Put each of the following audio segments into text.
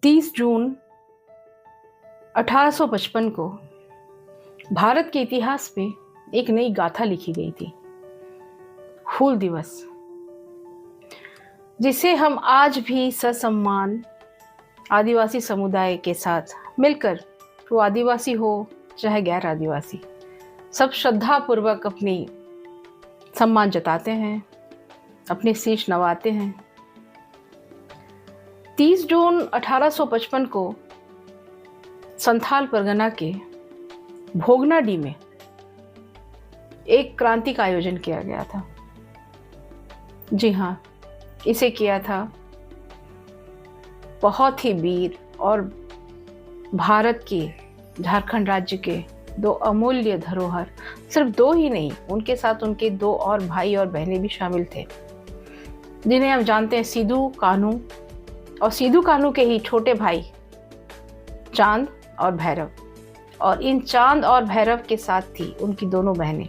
30 जून 1855 को भारत के इतिहास में एक नई गाथा लिखी गई थी, हूल दिवस, जिसे हम आज भी ससम्मान आदिवासी समुदाय के साथ मिलकर, वो आदिवासी हो चाहे गैर आदिवासी, सब श्रद्धापूर्वक अपनी सम्मान जताते हैं, अपने शीश नवाते हैं। 30 जून 1855 को संथाल परगना के भोगनाडी में एक क्रांति का आयोजन किया गया था। जी हाँ, इसे किया था बहुत ही वीर और भारत के झारखंड राज्य के दो अमूल्य धरोहर, सिर्फ दो ही नहीं, उनके साथ उनके दो और भाई और बहनें भी शामिल थे, जिन्हें हम जानते हैं सिद्धू कान्हू, और सिद्धू कान्हू के ही छोटे भाई चांद और भैरव। और इन चांद और भैरव के साथ थी उनकी दोनों बहनें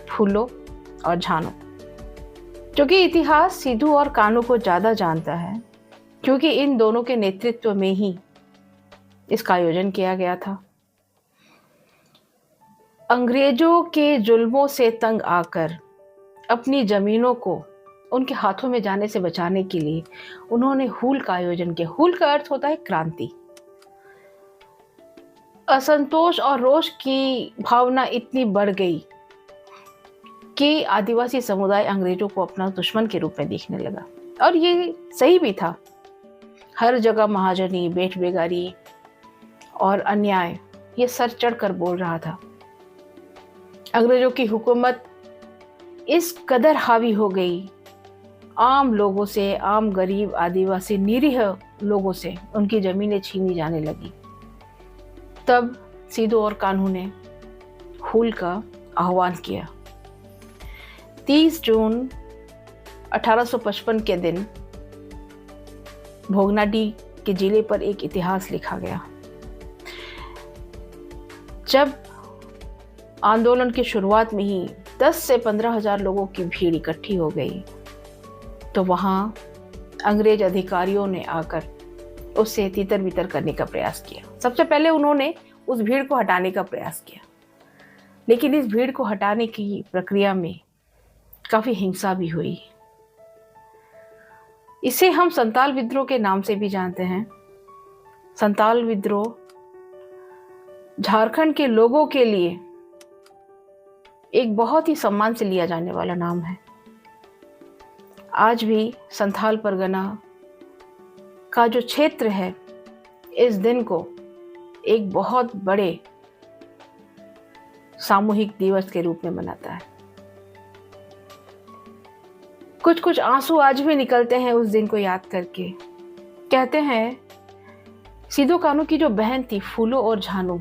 फूलो और झानो। क्योंकि इतिहास सिद्धू और कान्हू को ज़्यादा जानता है, क्योंकि इन दोनों के नेतृत्व में ही इसका आयोजन किया गया था। अंग्रेजों के जुल्मों से तंग आकर अपनी ज़मीनों को उनके हाथों में जाने से बचाने के लिए उन्होंने हूल का आयोजन किया। हूल का अर्थ होता है क्रांति। असंतोष और रोष की भावना इतनी बढ़ गई कि आदिवासी समुदाय अंग्रेजों को अपना दुश्मन के रूप में देखने लगा, और ये सही भी था। हर जगह महाजनी, बेट बेगारी और अन्याय ये सर चढ़कर बोल रहा था। अंग्रेजों की हुकूमत इस कदर हावी हो गई, आम लोगों से, आम गरीब आदिवासी निरीह लोगों से उनकी ज़मीनें छीनी जाने लगी। तब सिद्धू और कान्हू ने हूल का आह्वान किया। 30 जून 1855 के दिन भोगनाडी के जिले पर एक इतिहास लिखा गया। जब आंदोलन की शुरुआत में ही 10 से 15 हजार लोगों की भीड़ इकट्ठी हो गई, तो वहां अंग्रेज अधिकारियों ने आकर उससे तितर बितर करने का प्रयास किया। सबसे पहले उन्होंने उस भीड़ को हटाने का प्रयास किया, लेकिन इस भीड़ को हटाने की प्रक्रिया में काफी हिंसा भी हुई। इसे हम संताल विद्रोह के नाम से भी जानते हैं। संताल विद्रोह झारखंड के लोगों के लिए एक बहुत ही सम्मान से लिया जाने वाला नाम है। आज भी संथाल परगना का जो क्षेत्र है, इस दिन को एक बहुत बड़े सामूहिक दिवस के रूप में मनाता है। कुछ कुछ आंसू आज भी निकलते हैं उस दिन को याद करके। कहते हैं सिद्धू कान्हू की जो बहन थी फूलो और झानो,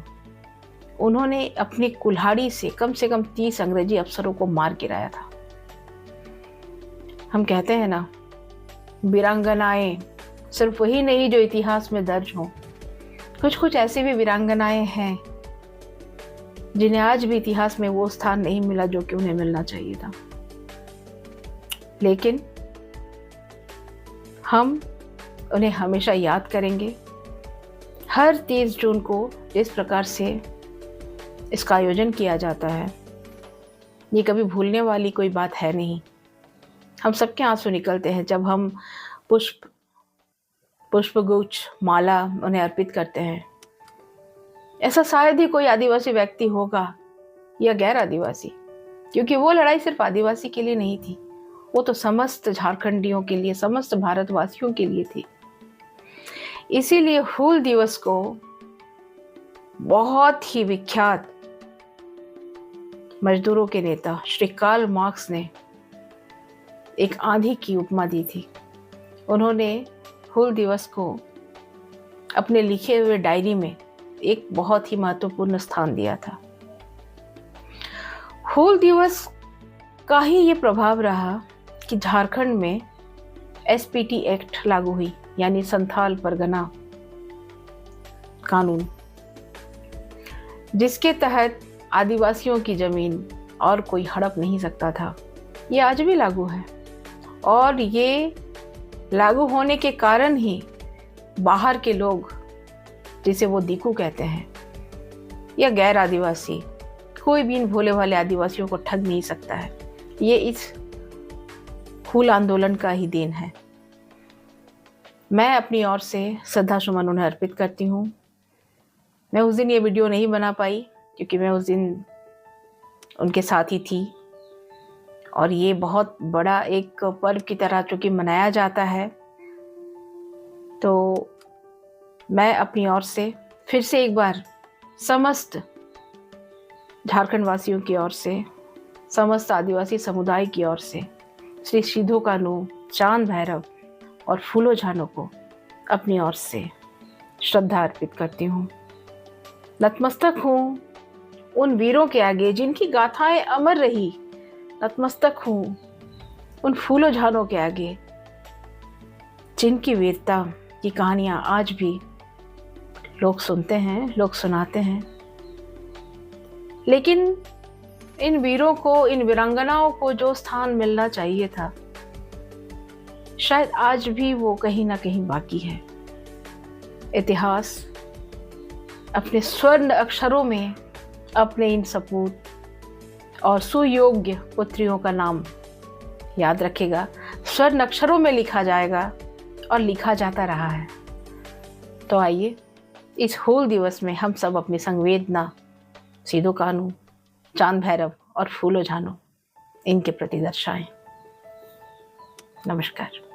उन्होंने अपनी कुल्हाड़ी से कम 30 अंग्रेजी अफसरों को मार गिराया था। हम कहते हैं ना, वीरांगनाएं सिर्फ वही नहीं जो इतिहास में दर्ज हों, कुछ कुछ ऐसी भी वीरांगनाएं हैं जिन्हें आज भी इतिहास में वो स्थान नहीं मिला जो कि उन्हें मिलना चाहिए था। लेकिन हम उन्हें हमेशा याद करेंगे। हर 30 जून को जिस प्रकार से इसका आयोजन किया जाता है, ये कभी भूलने वाली कोई बात है नहीं। हम सबके आंसू निकलते हैं जब हम पुष्पगुच्छ, माला उन्हें अर्पित करते हैं। ऐसा शायद ही कोई आदिवासी व्यक्ति होगा या गैर आदिवासी, क्योंकि वो लड़ाई सिर्फ आदिवासी के लिए नहीं थी, वो तो समस्त झारखंडियों के लिए, समस्त भारतवासियों के लिए थी। इसीलिए हूल दिवस को बहुत ही विख्यात मजदूरों के नेता श्री कार्ल मार्क्स ने एक आंधी की उपमा दी थी। उन्होंने हूल दिवस को अपने लिखे हुए डायरी में एक बहुत ही महत्वपूर्ण स्थान दिया था। हूल दिवस का ही ये प्रभाव रहा कि झारखंड में एसपीटी एक्ट लागू हुई, यानी संथाल परगना कानून, जिसके तहत आदिवासियों की जमीन और कोई हड़प नहीं सकता था। ये आज भी लागू है, और ये लागू होने के कारण ही बाहर के लोग जिसे वो दीकू कहते हैं, या गैर आदिवासी, कोई भी इन भोले भाले आदिवासियों को ठग नहीं सकता है। ये इस हूल आंदोलन का ही देन है। मैं अपनी ओर से श्रद्धा सुमन उन्हें अर्पित करती हूँ। मैं उस दिन ये वीडियो नहीं बना पाई क्योंकि मैं उस दिन उनके साथ ही थी, और ये बहुत बड़ा एक पर्व की तरह चूँकि मनाया जाता है, तो मैं अपनी ओर से फिर से एक बार समस्त झारखंड वासियों की ओर से, समस्त आदिवासी समुदाय की ओर से श्री सिधो कान्हू, चांद भैरव और फूलो झानो को अपनी ओर से श्रद्धा अर्पित करती हूँ। नतमस्तक हूँ उन वीरों के आगे जिनकी गाथाएं अमर रही। नतमस्तक हूँ उन फूलो झानों के आगे जिनकी वीरता की कहानियाँ आज भी लोग सुनते हैं, लोग सुनाते हैं। लेकिन इन वीरों को, इन वीरांगनाओं को जो स्थान मिलना चाहिए था, शायद आज भी वो कहीं ना कहीं बाकी है। इतिहास अपने स्वर्ण अक्षरों में अपने इन सपूत और सुयोग्य पुत्रियों का नाम याद रखेगा, स्वर्ण अक्षरों में लिखा जाएगा और लिखा जाता रहा है। तो आइए इस हूल दिवस में हम सब अपनी संवेदना सिधो कान्हू, चांद भैरव और फूलो झानो इनके प्रति दर्शाएं। नमस्कार।